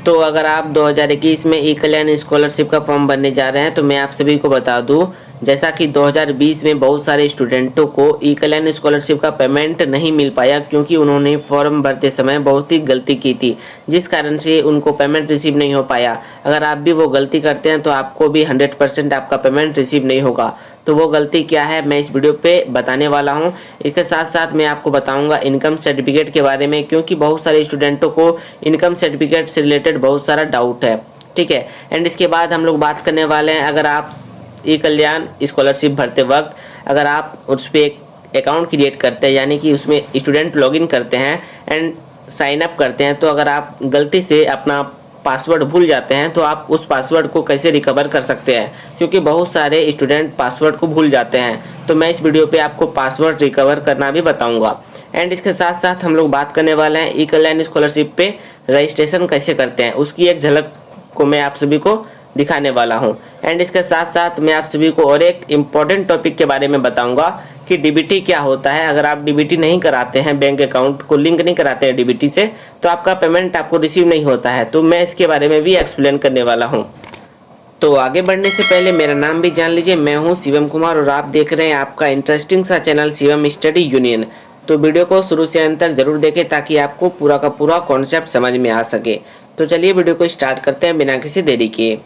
तो अगर आप 2021 में ई कल्याण स्कॉलरशिप का फॉर्म भरने जा रहे हैं तो मैं आप सभी को बता दूं, जैसा कि 2020 में बहुत सारे स्टूडेंटों को ई कल्याण स्कॉलरशिप का पेमेंट नहीं मिल पाया क्योंकि उन्होंने फॉर्म भरते समय बहुत ही गलती की थी, जिस कारण से उनको पेमेंट रिसीव नहीं हो पाया। अगर आप भी वो गलती करते हैं तो आपको भी 100% आपका पेमेंट रिसीव नहीं होगा। तो वो गलती क्या है मैं इस वीडियो पे बताने वाला हूँ। इसके साथ साथ मैं आपको बताऊंगा इनकम सर्टिफिकेट के बारे में, क्योंकि बहुत सारे स्टूडेंटों को इनकम सर्टिफिकेट से रिलेटेड बहुत सारा डाउट है। ठीक है, एंड इसके बाद हम लोग बात करने वाले हैं, अगर आप ई कल्याण स्कॉलरशिप भरते वक्त अगर आप उस पर एक अकाउंट क्रिएट करते हैं, यानी कि उसमें स्टूडेंट लॉगिन करते हैं एंड साइन अप करते हैं, तो अगर आप गलती से अपना पासवर्ड भूल जाते हैं तो आप उस पासवर्ड को कैसे रिकवर कर सकते हैं, क्योंकि बहुत सारे स्टूडेंट पासवर्ड को भूल जाते हैं। तो मैं इस वीडियो पे आपको पासवर्ड रिकवर करना भी बताऊंगा। एंड इसके साथ साथ हम लोग बात करने वाले हैं ई कल्याण स्कॉलरशिप पे रजिस्ट्रेशन कैसे करते हैं, उसकी एक झलक को मैं आप सभी को दिखाने वाला हूं। एंड इसके साथ साथ मैं आप सभी को और एक इम्पॉर्टेंट टॉपिक के बारे में बताऊंगा कि डीबीटी क्या होता है। अगर आप डीबीटी नहीं कराते हैं, बैंक अकाउंट को लिंक नहीं कराते हैं डीबीटी से, तो आपका पेमेंट आपको रिसीव नहीं होता है। तो मैं इसके बारे में भी एक्सप्लेन करने वाला हूँ। तो आगे बढ़ने से पहले मेरा नाम भी जान लीजिए, मैं हूँ शिवम कुमार और आप देख रहे हैं आपका इंटरेस्टिंग सा चैनल शिवम स्टडी यूनियन। तो वीडियो को शुरू से अंत तक जरूर देखें ताकि आपको पूरा का पूरा कॉन्सेप्ट समझ में आ सके। तो चलिए वीडियो को स्टार्ट करते हैं बिना किसी देरी के।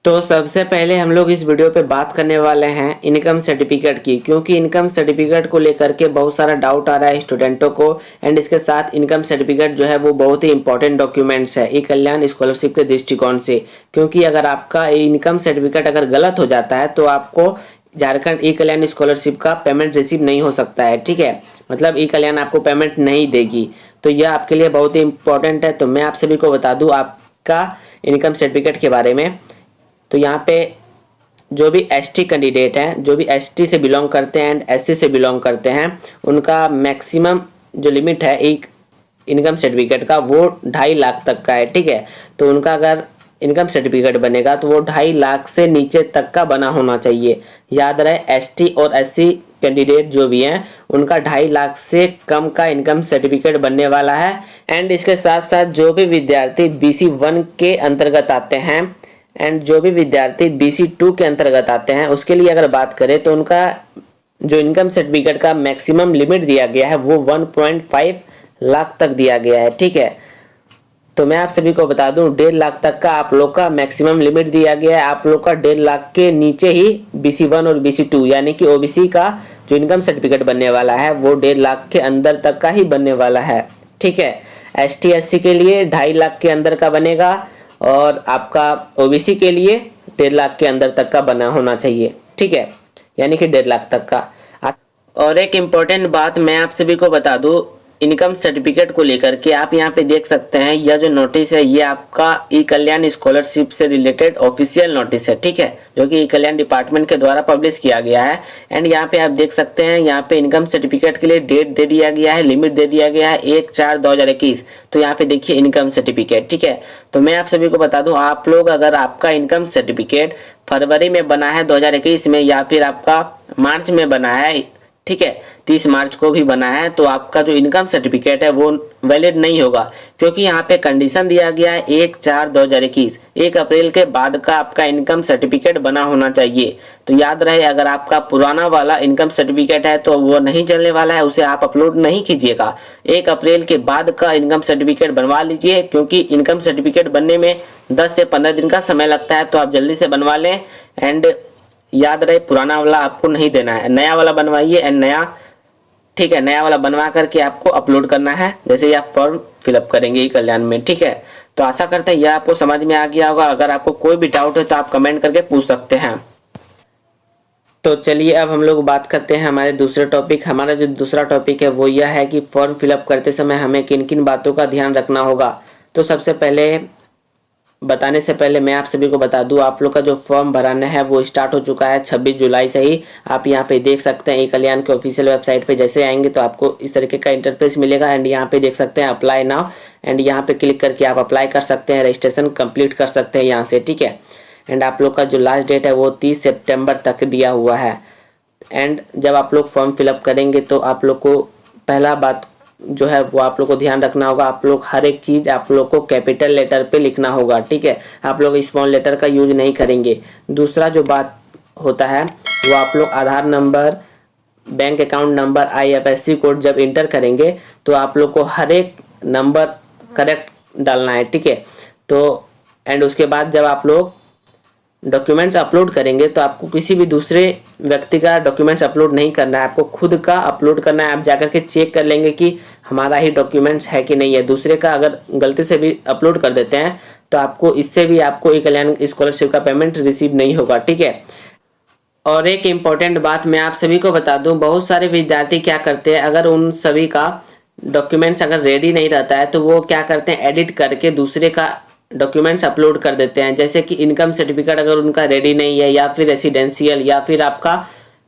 तो सबसे पहले हम लोग इस वीडियो पे बात करने वाले हैं इनकम सर्टिफिकेट की, क्योंकि इनकम सर्टिफिकेट को लेकर के बहुत सारा डाउट आ रहा है स्टूडेंटों को। एंड इसके साथ इनकम सर्टिफिकेट जो है वो बहुत ही इंपॉर्टेंट डॉक्यूमेंट्स है ई कल्याण स्कॉलरशिप के दृष्टिकोण से, क्योंकि अगर आपका इनकम सर्टिफिकेट अगर गलत हो जाता है तो आपको झारखंड ई कल्याण स्कॉलरशिप का पेमेंट रिसीव नहीं हो सकता है। ठीक है, मतलब ई कल्याण आपको पेमेंट नहीं देगी। तो यह आपके लिए बहुत ही इंपॉर्टेंट है। तो मैं आप सभी को बता दूं आपका इनकम सर्टिफिकेट के बारे में। तो यहाँ पे जो भी एसटी कैंडिडेट हैं, जो भी एसटी से बिलोंग करते हैं एंड एससी से बिलोंग करते हैं, उनका मैक्सिमम जो लिमिट है एक इनकम सर्टिफिकेट का वो 2.5 लाख तक का है। ठीक है, तो उनका अगर इनकम सर्टिफिकेट बनेगा तो वो 2.5 लाख से नीचे तक का बना होना चाहिए। याद रहे, एसटी और एससी कैंडिडेट जो भी हैं उनका 2.5 लाख से कम का इनकम सर्टिफिकेट बनने वाला है। एंड इसके साथ साथ जो भी विद्यार्थी BC 1 के अंतर्गत आते हैं एंड जो भी विद्यार्थी BC 2 के अंतर्गत आते हैं, उसके लिए अगर बात करें तो उनका जो इनकम सर्टिफिकेट का मैक्सिमम लिमिट दिया गया है वो 1.5 लाख तक दिया गया है। ठीक है, तो मैं आप सभी को बता दूं 1.5 लाख तक का आप लोग का मैक्सिमम लिमिट दिया गया है। आप लोग का 1.5 लाख के नीचे ही BC 1 और BC 2 यानी कि OBC का जो इनकम सर्टिफिकेट बनने वाला है वो 1.5 लाख के अंदर तक का ही बनने वाला है। ठीक है, ST SC के लिए 2.5 लाख के अंदर का बनेगा और आपका OBC के लिए 1.5 लाख के अंदर तक का बना होना चाहिए। ठीक है, यानी कि 1.5 लाख तक का। और एक इम्पोर्टेंट बात मैं आप सभी को बता दूं इनकम सर्टिफिकेट को लेकर के, आप यहाँ पे देख सकते हैं यह जो नोटिस है ये आपका ई कल्याण स्कॉलरशिप से रिलेटेड ऑफिशियल नोटिस है। ठीक है, जो कि ई कल्याण डिपार्टमेंट के द्वारा पब्लिश किया गया है। एंड यहाँ पे आप देख सकते हैं यहाँ पे इनकम सर्टिफिकेट के लिए डेट दे दिया गया है, लिमिट दे दिया गया है 1/4/2021। तो यहाँ पे देखिए इनकम सर्टिफिकेट। ठीक है, तो मैं आप सभी को बता दूं आप लोग अगर आपका इनकम सर्टिफिकेट फरवरी में बना है 2021 में या फिर आपका मार्च में बना है, ठीक है 30 मार्च को भी बना है, तो आपका जो इनकम सर्टिफिकेट है वो वैलिड नहीं होगा, क्योंकि यहाँ पे कंडीशन दिया गया है 1/4/2021, 1 अप्रैल के बाद का आपका इनकम सर्टिफिकेट बना होना चाहिए। तो याद रहे, अगर आपका पुराना वाला इनकम सर्टिफिकेट है तो वो नहीं चलने वाला है, उसे आप अपलोड नहीं कीजिएगा। 1 अप्रैल के बाद का इनकम सर्टिफिकेट बनवा लीजिए, क्योंकि इनकम सर्टिफिकेट बनने में 10 से 15 दिन का समय लगता है। तो आप जल्दी से बनवा लें। एंड याद रहे, पुराना वाला आपको नहीं देना है, नया वाला बनवाइए एंड नया, ठीक है, नया वाला बनवा करके आपको अपलोड करना है जैसे ही आप फॉर्म फिलअप करेंगे ई कल्याण में। ठीक है, तो आशा करते हैं यह आपको समझ में आ गया होगा। अगर आपको कोई भी डाउट है तो आप कमेंट करके पूछ सकते हैं। तो चलिए अब हम लोग बात करते हैं हमारे दूसरे टॉपिक। हमारा जो दूसरा टॉपिक है वो यह है कि फॉर्म फिलअप करते समय हमें किन किन बातों का ध्यान रखना होगा। तो सबसे पहले बताने से पहले मैं आप सभी को बता दूं आप लोग का जो फॉर्म भराना है वो स्टार्ट हो चुका है 26 जुलाई से ही। आप यहां पे देख सकते हैं ई कल्याण के ऑफिशियल वेबसाइट पे जैसे आएंगे तो आपको इस तरीके का इंटरफेस मिलेगा। एंड यहां पे देख सकते हैं अप्लाई नाउ, एंड यहां पे क्लिक करके आप अप्लाई कर सकते हैं, रजिस्ट्रेशन कंप्लीट कर सकते हैं यहाँ से। ठीक है, एंड आप लोग का जो लास्ट डेट है वो 30 सितंबर तक दिया हुआ है। एंड जब आप लोग फॉर्म फिलअप करेंगे तो आप लोग को पहला बात जो है वो आप लोग को ध्यान रखना होगा, आप लोग हर एक चीज़ आप लोग को कैपिटल लेटर पे लिखना होगा, ठीक है। आप लोग स्मॉल लेटर का यूज नहीं करेंगे। दूसरा जो बात होता है वो आप लोग Aadhaar number, bank account number, IFSC code जब इंटर करेंगे तो आप लोग को हर एक नंबर करेक्ट डालना है, ठीक है। तो एंड उसके बाद जब आप लोग डॉक्यूमेंट्स अपलोड करेंगे तो आपको किसी भी दूसरे व्यक्ति का डॉक्यूमेंट्स अपलोड नहीं करना है, आपको खुद का अपलोड करना है। आप जाकर के चेक कर लेंगे कि हमारा ही डॉक्यूमेंट्स है कि नहीं है। दूसरे का अगर गलती से भी अपलोड कर देते हैं तो आपको इससे भी आपको ई-कल्याण स्कॉलरशिप का पेमेंट रिसीव नहीं होगा, ठीक है। और एक इम्पॉर्टेंट बात मैं आप सभी को बता दूं, बहुत सारे विद्यार्थी क्या करते हैं, अगर उन सभी का डॉक्यूमेंट्स अगर रेडी नहीं रहता है तो वो क्या करते हैं, एडिट करके दूसरे का डॉक्यूमेंट्स अपलोड कर देते हैं। जैसे कि इनकम सर्टिफिकेट अगर उनका रेडी नहीं है, या फिर रेसिडेंशियल, या फिर आपका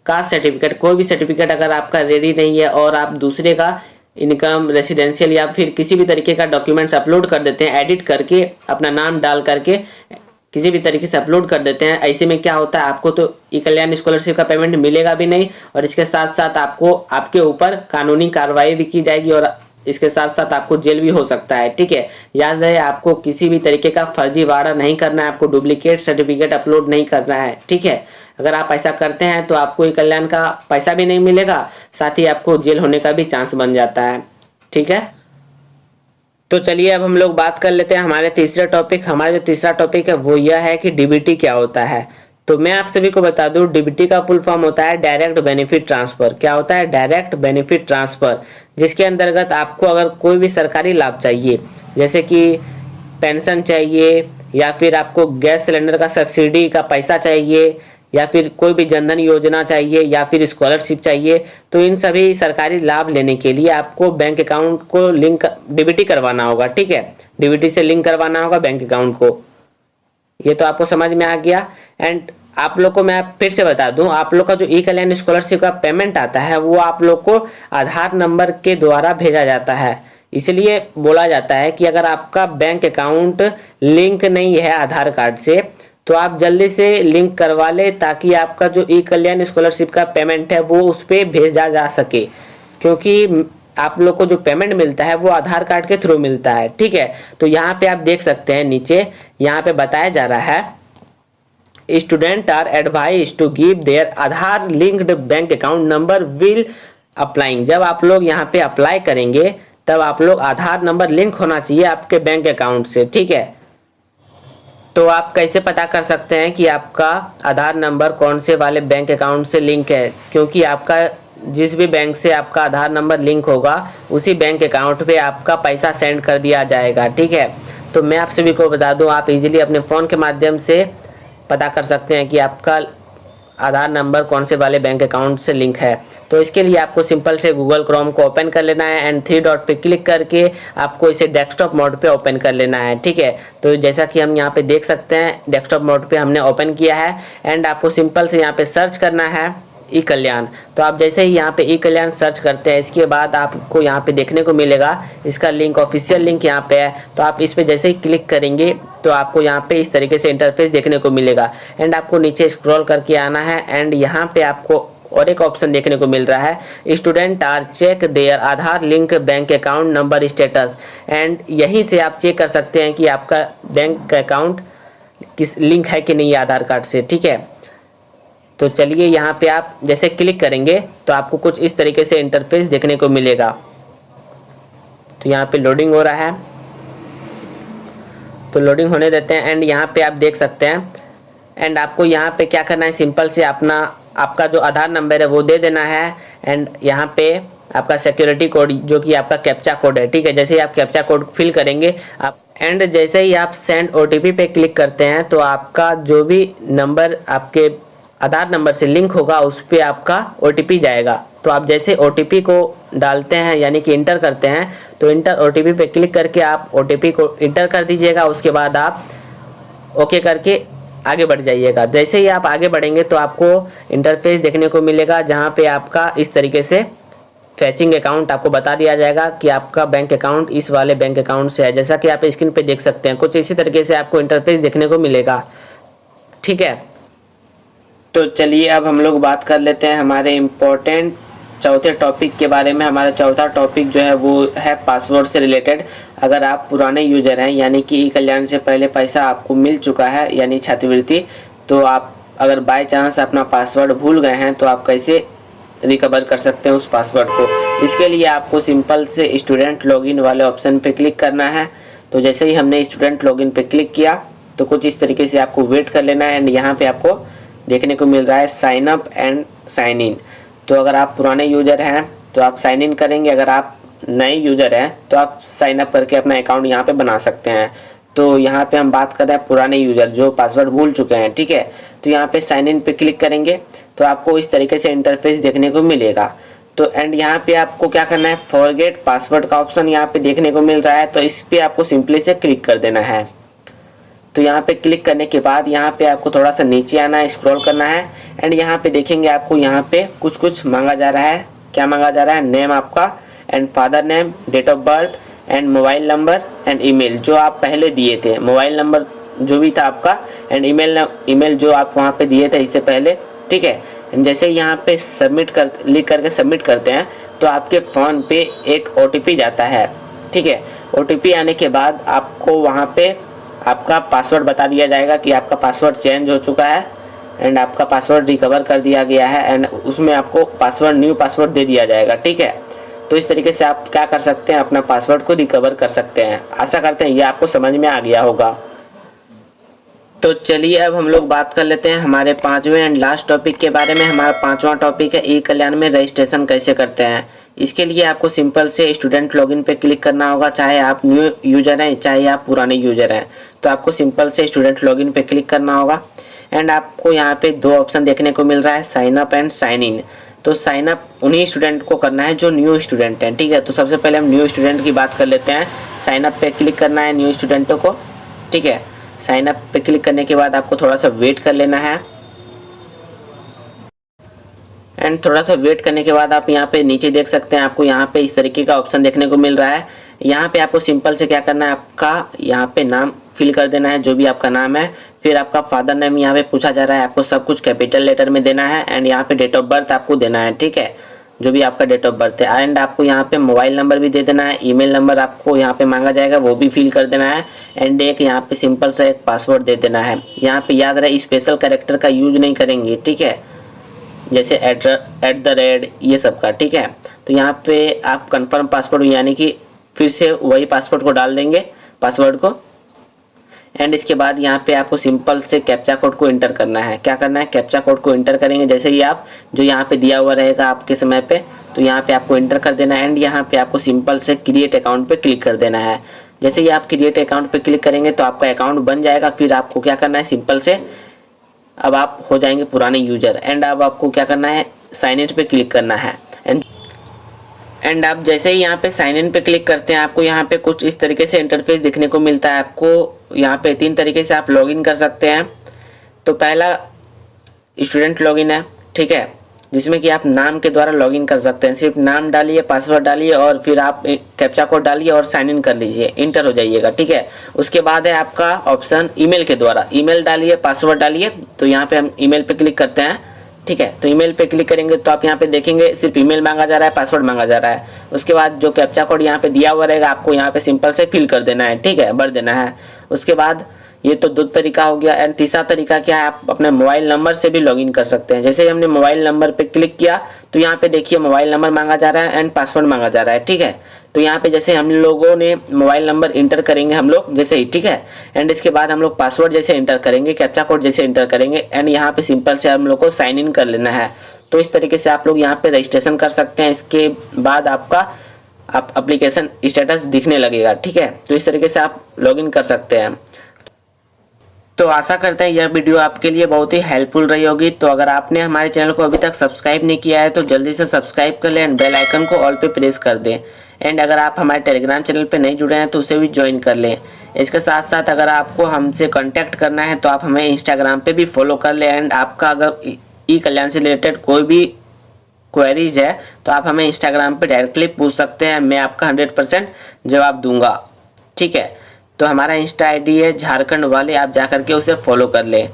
कास्ट सर्टिफिकेट, कोई भी सर्टिफिकेट अगर आपका रेडी नहीं है और आप दूसरे का इनकम, रेसिडेंशियल या फिर किसी भी तरीके का डॉक्यूमेंट्स अपलोड कर देते हैं, एडिट करके अपना नाम डाल करके किसी भी तरीके से अपलोड कर देते हैं, ऐसे में क्या होता है, आपको तो ई-कल्याण स्कॉलरशिप का पेमेंट मिलेगा भी नहीं, और इसके साथ साथ आपको आपके ऊपर कानूनी कार्रवाई भी की जाएगी, और इसके साथ साथ आपको जेल भी हो सकता है, ठीक है। याद रहे, आपको किसी भी तरीके का फर्जीवाड़ा नहीं करना है, आपको डुप्लीकेट सर्टिफिकेट अपलोड नहीं करना है, ठीक है। अगर आप ऐसा करते हैं तो आपको ई-कल्याण का पैसा भी नहीं मिलेगा, साथ ही आपको जेल होने का भी चांस बन जाता है, ठीक है। तो चलिए अब हम लोग बात कर लेते हैं हमारे तीसरे टॉपिक। हमारा जो तीसरा टॉपिक है वो यह है कि डीबीटी क्या होता है। तो मैं आप सभी को बता दूं, डीबीटी का फुल फॉर्म होता है डायरेक्ट बेनिफिट ट्रांसफर। क्या होता है? डायरेक्ट बेनिफिट ट्रांसफर, जिसके अंतर्गत आपको अगर कोई भी सरकारी लाभ चाहिए, जैसे कि पेंशन चाहिए, या फिर आपको गैस सिलेंडर का सब्सिडी का पैसा चाहिए, या फिर कोई भी जनधन योजना चाहिए, या फिर स्कॉलरशिप चाहिए, तो इन सभी सरकारी लाभ लेने के लिए आपको बैंक अकाउंट को लिंक डीबीटी करवाना होगा, ठीक है। डीबीटी से लिंक करवाना होगा बैंक अकाउंट को। ये तो आपको समझ में आ गया। एंड आप लोग को मैं फिर से बता दूं, आप लोग का जो ई-कल्याण स्कॉलरशिप का पेमेंट आता है वो आप लोग को आधार नंबर के द्वारा भेजा जाता है। इसलिए बोला जाता है कि अगर आपका बैंक अकाउंट लिंक नहीं है आधार कार्ड से, तो आप जल्दी से लिंक करवा ले, ताकि आपका जो ई-कल्याण स्कॉलरशिप का पेमेंट है वो उस पर भेजा जा सके, क्योंकि आप लोग को जो पेमेंट मिलता है वो आधार कार्ड के थ्रू मिलता है, ठीक है। तो यहाँ पे आप देख सकते हैं, नीचे यहाँ पे बताया जा रहा है, student are advise to give their Aadhaar linked bank account number will applying. जब आप लोग यहाँ पे अप्लाई करेंगे तब आप लोग आधार नंबर लिंक होना चाहिए आपके बैंक अकाउंट से, ठीक है। तो आप कैसे पता कर सकते हैं कि आपका आधार नंबर कौन से वाले बैंक अकाउंट से लिंक है? क्योंकि आपका जिस भी बैंक से आपका आधार नंबर लिंक होगा उसी बैंक अकाउंट पे आपका पैसा सेंड कर दिया जाएगा, ठीक है। तो मैं आप सभी को बता दूं, आप इजीली अपने फ़ोन के माध्यम से पता कर सकते हैं कि आपका आधार नंबर कौन से वाले बैंक अकाउंट से लिंक है। तो इसके लिए आपको सिंपल से गूगल क्रोम को ओपन कर लेना है, एंड 3 डॉट पे क्लिक करके आपको इसे डेस्कटॉप मोड पे ओपन कर लेना है, ठीक है। तो जैसा कि हम यहाँ पे देख सकते हैं, डेस्कटॉप मोड पे हमने ओपन किया है, एंड आपको सिंपल से यहाँ पे सर्च करना है ई-कल्याण। तो आप जैसे ही यहाँ पे ई-कल्याण सर्च करते हैं, इसके बाद आपको यहाँ पे देखने को मिलेगा इसका लिंक, ऑफिशियल लिंक यहाँ पे है। तो आप इस पे जैसे ही क्लिक करेंगे तो आपको यहाँ पे इस तरीके से इंटरफेस देखने को मिलेगा, एंड आपको नीचे स्क्रॉल करके आना है, एंड यहाँ पे आपको और एक ऑप्शन देखने को मिल रहा है, student are check their Aadhaar link bank account number status. And यहीं से आप चेक कर सकते हैं कि आपका बैंक अकाउंट किस लिंक है कि नहीं आधार कार्ड से, ठीक है। तो चलिए यहाँ पे आप जैसे क्लिक करेंगे तो आपको कुछ इस तरीके से इंटरफेस देखने को मिलेगा। तो यहाँ पे लोडिंग हो रहा है, तो लोडिंग होने देते हैं, एंड यहाँ पे आप देख सकते हैं। एंड आपको यहाँ पे क्या करना है, सिंपल से अपना आपका जो आधार नंबर है वो दे देना है, एंड यहाँ पे आपका सिक्योरिटी कोड जो कि आपका कैप्चा कोड है, ठीक है। जैसे ही आप कैप्चा कोड फिल करेंगे आप, एंड जैसे ही आप सेंड OTP पे क्लिक करते हैं तो आपका जो भी नंबर आपके आधार नंबर से लिंक होगा उस पर आपका OTP जाएगा। तो आप जैसे OTP को डालते हैं, यानी कि इंटर करते हैं, तो इंटर OTP पे क्लिक करके आप OTP को इंटर कर दीजिएगा। उसके बाद आप ओके करके आगे बढ़ जाइएगा। जैसे ही आप आगे बढ़ेंगे तो आपको इंटरफेस देखने को मिलेगा, जहाँ पे आपका इस तरीके से फैचिंग अकाउंट आपको बता दिया जाएगा कि आपका बैंक अकाउंट इस वाले बैंक अकाउंट से है। जैसा कि आप स्क्रीन पे देख सकते हैं, कुछ इसी तरीके से आपको इंटरफेस देखने को मिलेगा, ठीक है। तो चलिए अब हम लोग बात कर लेते हैं हमारे इम्पोर्टेंट चौथे टॉपिक के बारे में। हमारा चौथा टॉपिक जो है वो है पासवर्ड से रिलेटेड। अगर आप पुराने यूजर हैं यानी कि ई कल्याण से पहले पैसा आपको मिल चुका है यानी छात्रवृत्ति, तो आप अगर बाय चांस अपना पासवर्ड भूल गए हैं तो आप कैसे रिकवर कर सकते हैं उस पासवर्ड को। इसके लिए आपको सिंपल से स्टूडेंट लॉगिन वाले ऑप्शन पे क्लिक करना है। तो जैसे ही हमने स्टूडेंट लॉगिन पे क्लिक किया तो कुछ इस तरीके से आपको वेट कर लेना है। एंड यहाँ पे आपको देखने को मिल रहा है sign up and sign in. तो अगर आप पुराने यूजर हैं तो आप साइन इन करेंगे, अगर आप नए यूजर हैं तो आप साइन अप करके अपना अकाउंट यहाँ पे बना सकते हैं। तो यहाँ पे हम बात कर रहे हैं पुराने यूजर जो पासवर्ड भूल चुके हैं, ठीक है। तो यहाँ पे साइन इन पे क्लिक करेंगे तो आपको इस तरीके से इंटरफेस देखने को मिलेगा। तो एंड यहाँ पे आपको क्या करना है, फॉरगेट पासवर्ड का ऑप्शन यहाँ पे देखने को मिल रहा है, तो इस पे आपको सिंपली से क्लिक कर देना है। तो यहाँ पे क्लिक करने के बाद यहाँ पे आपको थोड़ा सा नीचे आना है, स्क्रॉल करना है। एंड यहाँ पे देखेंगे आपको यहाँ पे कुछ मांगा जा रहा है। क्या मांगा जा रहा है, नेम आपका and father name, date of birth and mobile number and email जो आप पहले दिए थे, मोबाइल नंबर जो भी था आपका एंड ईमेल जो आप वहाँ पे दिए थे इससे पहले, ठीक है। जैसे यहाँ पे लिख करके सबमिट करते हैं तो आपके फ़ोन पे एक OTP जाता है, ठीक है। OTP आने के बाद आपको वहाँ पे आपका पासवर्ड बता दिया जाएगा कि आपका पासवर्ड चेंज हो चुका है एंड आपका पासवर्ड रिकवर कर दिया गया है एंड उसमें आपको न्यू पासवर्ड दे दिया जाएगा, ठीक है। तो इस तरीके से आप क्या कर सकते हैं, अपना पासवर्ड को रिकवर कर सकते हैं। आशा करते हैं ये आपको समझ में आ गया होगा। तो चलिए अब हम लोग बात कर लेते हैं हमारे पांचवें एंड लास्ट टॉपिक के बारे में। हमारा पांचवा टॉपिक है ई कल्याण में रजिस्ट्रेशन कैसे करते हैं। इसके लिए आपको सिंपल से स्टूडेंट लॉगिन पे क्लिक करना होगा, चाहे आप न्यू यूजर हैं चाहे आप पुराने यूजर हैं। तो आपको सिंपल से स्टूडेंट लॉगिन पे क्लिक करना होगा एंड आपको यहाँ पे दो ऑप्शन देखने को मिल रहा है, sign up and sign in. तो साइन अप उन्हीं स्टूडेंट को करना है जो न्यू स्टूडेंट हैं, ठीक है। तो सबसे पहले हम न्यू स्टूडेंट की बात कर लेते हैं। साइन अप पे क्लिक करना है न्यू स्टूडेंटों को, ठीक है। साइन अप पे क्लिक करने के बाद आपको थोड़ा सा वेट कर लेना है एंड थोड़ा सा वेट करने के बाद आप यहाँ पे नीचे देख सकते हैं, आपको यहाँ पे इस तरीके का ऑप्शन देखने को मिल रहा है। यहाँ पे आपको सिंपल से क्या करना है, आपका यहाँ पे नाम फिल कर देना है जो भी आपका नाम है। फिर आपका फादर नेम यहाँ पे पूछा जा रहा है, आपको सब कुछ कैपिटल लेटर में देना है एंड यहाँ पे डेट ऑफ बर्थ आपको देना है, ठीक है, जो भी आपका डेट ऑफ बर्थ है। एंड आपको यहाँ पे मोबाइल नंबर भी दे देना है, ईमेल नंबर आपको यहाँ पे मांगा जाएगा वो भी फिल कर देना है एंड एक यहाँ पे सिंपल सा एक पासवर्ड दे देना है। यहाँ पे याद रहे स्पेशल कैरेक्टर का यूज नहीं करेंगे, ठीक है, जैसे एट द रेट ये सब का, ठीक है। तो यहाँ पे आप कंफर्म पासवर्ड यानी कि फिर से वही पासवर्ड को डाल देंगे, पासवर्ड को। एंड इसके बाद यहाँ पे आपको सिंपल से कैप्चा कोड को एंटर करना है। क्या करना है, कैप्चा कोड को एंटर करेंगे जैसे ही आप जो यहाँ पे दिया हुआ रहेगा आपके समय पे, तो यहाँ पे आपको एंटर कर देना है एंड यहाँ पे आपको सिंपल से क्रिएट अकाउंट पे क्लिक कर देना है। जैसे ही आप क्रिएट अकाउंट पे क्लिक करेंगे तो आपका अकाउंट बन जाएगा। फिर आपको क्या करना है, सिंपल से अब आप हो जाएंगे पुराने यूजर एंड अब आपको क्या करना है, साइन इन पे क्लिक करना है। एंड आप जैसे ही यहाँ पे साइन इन पे क्लिक करते हैं आपको यहाँ पे कुछ इस तरीके से इंटरफेस देखने को मिलता है। आपको यहाँ पे 3 तरीके से आप लॉगिन कर सकते हैं। तो पहला स्टूडेंट लॉगिन है, ठीक है, जिसमें कि आप नाम के द्वारा लॉगिन कर सकते हैं। सिर्फ नाम डालिए, पासवर्ड डालिए और फिर आप कैप्चा कोड डालिए और साइन इन कर लीजिए, इंटर हो जाइएगा, ठीक है। उसके बाद है आपका ऑप्शन ईमेल के द्वारा, ईमेल डालिए, पासवर्ड डालिए। तो यहाँ पे हम ईमेल पे क्लिक करते हैं, ठीक है। तो ईमेल पे क्लिक करेंगे तो आप यहाँ पे देखेंगे सिर्फ ईमेल मांगा जा रहा है, पासवर्ड मांगा जा रहा है। उसके बाद जो कैप्चा कोड यहाँ पे दिया हुआ रहेगा आपको यहाँ पे सिंपल से फिल कर देना है, ठीक है, भर देना है। उसके बाद ये तो 2 तरीका हो गया एंड तीसरा तरीका क्या है, आप अपने मोबाइल नंबर से भी लॉगिन कर सकते हैं। जैसे ही हमने मोबाइल नंबर पे क्लिक किया तो यहाँ पे देखिए मोबाइल नंबर मांगा जा रहा है एंड पासवर्ड मांगा जा रहा है, ठीक है। तो यहाँ पे जैसे हम लोगों ने मोबाइल नंबर इंटर करेंगे हम लोग जैसे ही, ठीक है, एंड इसके बाद हम लोग पासवर्ड जैसे इंटर करेंगे, कैप्चा कोड जैसे इंटर करेंगे एंड यहाँ पे सिंपल से हम लोग को साइन इन कर लेना है। तो इस तरीके से आप लोग यहाँ पे रजिस्ट्रेशन कर सकते हैं। इसके बाद आपका एप्लीकेशन स्टेटस दिखने लगेगा, ठीक है। तो इस तरीके से आप लॉगिन कर सकते हैं। तो आशा करते हैं यह वीडियो आपके लिए बहुत ही हेल्पफुल रही होगी। तो अगर आपने हमारे चैनल को अभी तक सब्सक्राइब नहीं किया है तो जल्दी से सब्सक्राइब कर लें एंड बेल आइकन को ऑल पे प्रेस कर दें। एंड अगर आप हमारे टेलीग्राम चैनल पे नहीं जुड़े हैं तो उसे भी ज्वाइन कर लें। इसके साथ साथ अगर आपको हमसे कांटेक्ट करना है तो आप हमें इंस्टाग्राम पे भी फॉलो कर लें। एंड आपका अगर ई कल्याण से रिलेटेड कोई भी क्वेरीज है तो आप हमें इंस्टाग्राम पे डायरेक्टली पूछ सकते हैं, मैं आपका 100% जवाब दूंगा, ठीक है। तो हमारा इंस्टा आईडी है झारखंड वाले, आप जाकर के उसे फॉलो कर लें।